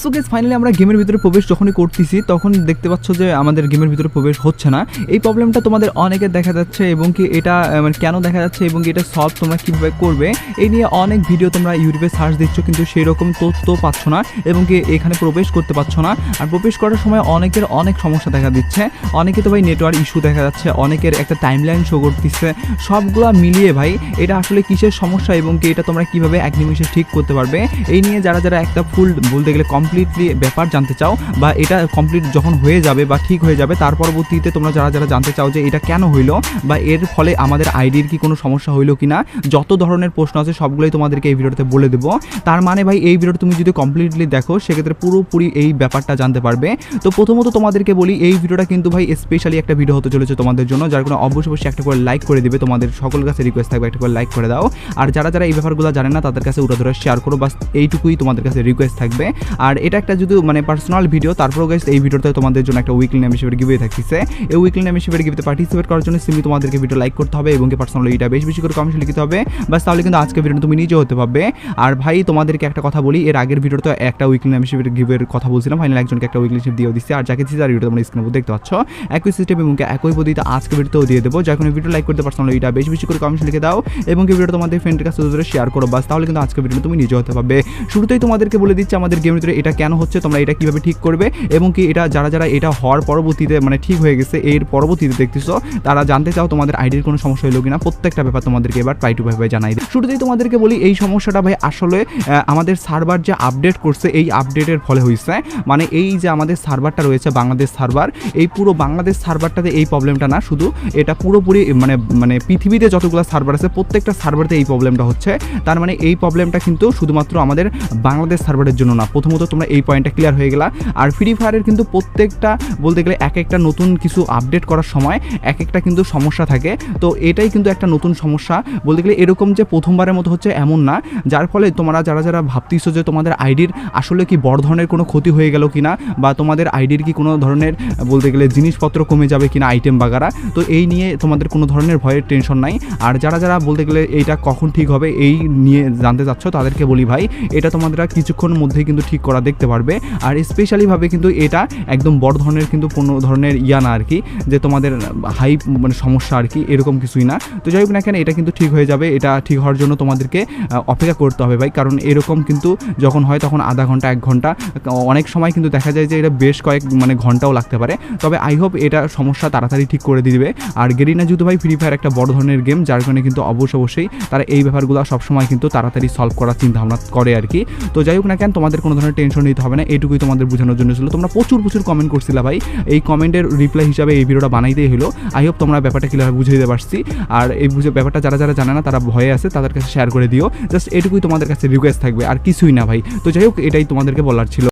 So guys finally আমরা গেমের ভিতরে প্রবেশ যখনই করতেছি তখন দেখতে পাচ্ছ যে আমাদের গেমের ভিতরে প্রবেশ হচ্ছে না। এই প্রবলেমটা তোমাদের অনেকের দেখা যাচ্ছে এবং কি এটা মানে কেন দেখা যাচ্ছে এবং কি এটা সলভ তোমরা কীভাবে করবে এই নিয়ে অনেক ভিডিও তোমরা ইউটিউবে সার্চ দিচ্ছ কিন্তু সেই রকম তথ্য পাচ্ছ না এবং কি এখানে প্রবেশ করতে পারছো না। আর প্রবেশ করার সময় অনেকের অনেক সমস্যা দেখা দিচ্ছে, অনেকে তো ভাই নেটওয়ার্ক ইস্যু দেখা যাচ্ছে, অনেকের একটা টাইমলাইন শো করতেছে। সবগুলো মিলিয়ে ভাই এটা আসলে কিসের সমস্যা এবং কি এটা তোমরা কীভাবে এক নিমিষে ঠিক করতে পারবে এই নিয়ে যারা যারা একটা ফুল বলতে গেলে কমপ্লিটলি ব্যাপার জানতে চাও বা এটা কমপ্লিট যখন হয়ে যাবে বা ঠিক হয়ে যাবে তার পরবর্তীতে তোমরা যারা যারা জানতে চাও যে এটা কেন হইলো বা এর ফলে আমাদের আইডির কি কোনো সমস্যা হইলো কি না, যত ধরনের প্রশ্ন আছে সবগুলোই তোমাদেরকে এই ভিডিওতে বলে দেবো। তার মানে ভাই এই ভিডিওটা তুমি যদি কমপ্লিটলি দেখো সেক্ষেত্রে পুরোপুরি এই ব্যাপারটা জানতে পারবে। তো প্রথমত তোমাদেরকে বলি এই ভিডিওটা কিন্তু ভাই স্পেশালি একটা ভিডিও হতে চলেছে তোমাদের জন্য, যার কোনো অবশ্যই একটা করে লাইক করে দিবে। তোমাদের সকলের কাছে রিকোয়েস্ট থাকবে একটা করে লাইক করে দাও। আর যারা যারা এই ব্যাপারগুলো জানে না তাদের কাছে উড়া ধরে শেয়ার করো, বাস এইটুকুই তোমাদের কাছে রিকোয়েস্ট থাকবে। আর এটা একটা যদি মানে পার্সোনাল ভিডিও, তারপরেও গাইস এই ভিডিওতে তোমাদের জন্য একটা উইকলি মেম্বারশিপের গিভওয়ে থাকছে। এই উইকলি মেম্বারশিপের গিভওয়েতে পার্টিসিপেট করার জন্য সিম্পলি তোমাদেরকে ভিডিও লাইক করতে হবে এবং পার্সোনালি এটা বেশি বেশি করে কমেন্ট লিখতে হবে, বাস তাহলে কিন্তু আজকে ভিডিও তুমি নিজে হতে পারবে। আর ভাই তোমাদেরকে একটা কথা বলি, এর আগের ভিডিওতে একটা উইকলি মেম্বারশিপের গিভওয়ের কথা বলছিলাম, ফাইনালি একজনকে একটা উইকলি মেম্বারশিপ দিয়ে দিচ্ছি। আর যাকে দিচ্ছি তার ভিডিও তোমরা স্ক্রিনে দেখতে পাচ্ছ একই সিস্টেম এবং একই পদ্ধতিতে আজকে ভিডিওতেও দিয়ে দেবো। যখন ভিডিও লাইক করতে পার্সোনালি এটা বেশি বেশি করে কমেন্ট লিখে দাও এবং ভিডিওটা তোমাদের ফ্রেন্ডের কাছে শেয়ার করো, বাস তাহলে কিন্তু আজকে ভিডিও তুমি নিজে হতে পারবে। শুরুতেই তোমাদেরকে বলে দিচ্ছি আমাদের গেমের ভিতরে এটা কেন হচ্ছে, তোমরা এটা কীভাবে ঠিক করবে এবং কি এটা যারা যারা এটা হওয়ার পরবর্তীতে মানে ঠিক হয়ে গেছে এর পরবর্তীতে দেখতেছো তারা জানতে চাও তোমাদের আইডির কোনো সমস্যা হলো কিনা, প্রত্যেকটা ব্যাপার তোমাদেরকে এবার ট্রাই টু ভাবে জানাই দিই। শুরুতেই তোমাদেরকে বলি এই সমস্যাটা ভাই আসলে আমাদের সার্ভার যে আপডেট করছে এই আপডেটের ফলে হয়েছে। মানে এই যে আমাদের সার্ভারটা রয়েছে বাংলাদেশ সার্ভার, এই পুরো বাংলাদেশ সার্ভারটাতে এই প্রবলেমটা না, শুধু এটা পুরোপুরি মানে পৃথিবীতে যতগুলো সার্ভার আছে প্রত্যেকটা সার্ভারতে এই প্রবলেমটা হচ্ছে। তার মানে এই প্রবলেমটা কিন্তু শুধুমাত্র আমাদের বাংলাদেশ সার্ভারের জন্য না, প্রথমত তোমরা এই পয়েন্টটা ক্লিয়ার হয়ে গেলা। আর ফ্রি ফায়ারের কিন্তু প্রত্যেকটা বলতে গেলে এক একটা নতুন কিছু আপডেট করার সময় এক একটা কিন্তু সমস্যা থাকে। তো এটাই কিন্তু একটা নতুন সমস্যা বলতে গেলে, এরকম যে প্রথমবারের মতো হচ্ছে এমন না, যার ফলে তোমরা যারা যারা ভাবতেছো যে তোমাদের আইডির আসলে কি বড় ধরনের কোনো ক্ষতি হয়ে গেল কিনা বা তোমাদের আইডির কি কোনো ধরনের বলতে গেলে জিনিসপত্র কমে যাবে কিনা আইটেম বাগারা, তো এই নিয়ে তোমাদের কোনো ধরনের ভয়ের টেনশন নাই। আর যারা যারা বলতে গেলে এইটা কখন ঠিক হবে এই নিয়ে জানতে চাচ্ছ তাদেরকে বলি ভাই এটা তোমরা কিছুক্ষণের মধ্যেই কিন্তু ঠিক করা দেখতে পারবে। আর স্পেশালিভাবে কিন্তু এটা একদম বড় ধরনের কিন্তু কোনো ধরনের না আর কি যে তোমাদের হাই মানে সমস্যা আর কি, এরকম কিছুই না। তো যাই হোক না কেন এটা কিন্তু ঠিক হয়ে যাবে। এটা ঠিক হওয়ার জন্য তোমাদেরকে অপেক্ষা করতে হবে ভাই, কারণ এরকম কিন্তু যখন হয় তখন আধা ঘন্টা 1 ঘন্টা, অনেক সময় কিন্তু দেখা যায় যে এটা বেশ কয়েক মানে ঘন্টাও লাগতে পারে। তবে আই হোপ এটা সমস্যা তাড়াতাড়ি ঠিক করে দিবে। আর গেরিনা যেহেতু ভাই ফ্রি ফায়ার একটা বড় ধরনের গেম, যার কারণে কিন্তু অবশ্যই তারা এই ব্যাপারগুলো সবসময় কিন্তু তাড়াতাড়ি সলভ করার চিন্তা ভাবনা করে আর কি। তো যাই হোক না কেন তোমাদের কোনো ধরনের টেনশন নিতে হবে না, এটুকুই তোমাদের বোঝানোর জন্য ছিল। তোমরা প্রচুর কমেন্ট করছিলা ভাই, এই কমেন্টের রিপ্লাই হিসাবে এই ভিডিওটা বানাইতেই হলো। আই হোপ তোমরা ব্যাপারটা ক্লিয়ারভাবে বুঝিয়ে দিতে পারছি। আর এই ব্যাপারটা যারা যারা জানে না তারা ভয়ে আছে তাদের কাছে শেয়ার করে দিও, জাস্ট এটুকুই তোমাদের কাছে রিকোয়েস্ট থাকবে আর কিছুই না ভাই। তো যাই হোক এটাই তোমাদেরকে বলার ছিল।